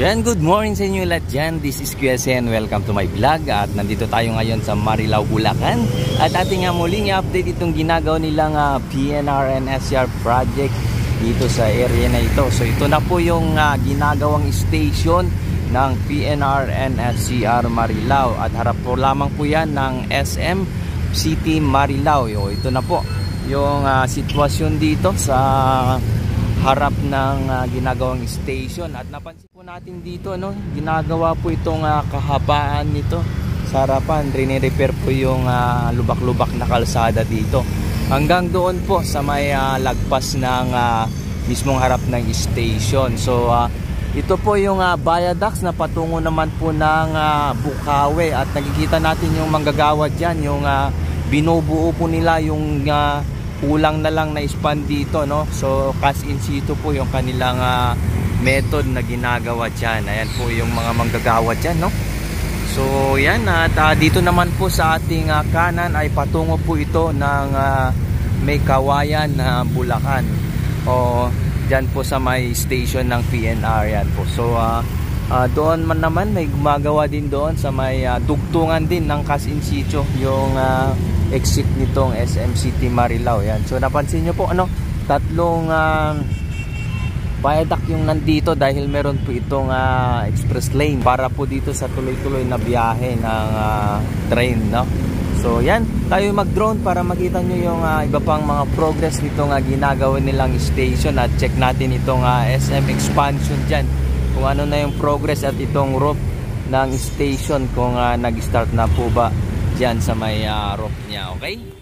Yan, good morning sa inyo lahat dyan. This is QSN. Welcome to my vlog. At nandito tayo ngayon sa Marilao, Bulacan. At ating muling i-update itong ginagawa nilang PNR and SCR project dito sa area na ito. So ito na po yung ginagawang station ng PNR and SCR Marilao. At harap po lamang po yan ng SM City Marilao. Ito na po yung sitwasyon dito sa harap ng ginagawang station. At napansin po natin dito, ginagawa po itong kahabaan nito sa harapan. Rini-repair po yung lubak-lubak na kalsada dito hanggang doon po sa may lagpas ng mismong harap ng station. So ito po yung viaducts na patungo naman po ng Bukawi. At nakikita natin yung manggagawa dyan, yung binubuo po nila yung kulang na lang na span dito, so cast in situ po yung kanilang method na ginagawa dyan. Ayan po yung mga manggagawa dyan, so yan. At dito naman po sa ating kanan ay patungo po ito ng may kawayan na Bulacan, o dyan po sa may station ng PNR. Yan po. So doon man naman may gumagawa din doon sa may dugtungan din ng cast in situ yung exit nitong SM City Marilao. Yan. So napansin nyo po, tatlong viaduct yung nandito dahil meron po itong express lane para po dito sa tuloy-tuloy na biyahe ng train, So yan, tayo mag-drone para makita nyo yung iba pang mga progress nitong ginagawa nilang station. At check natin itong SM expansion dyan, kung ano na yung progress, at itong roof ng station kung nag-start na po ba dyan sa may roof niya. Okay?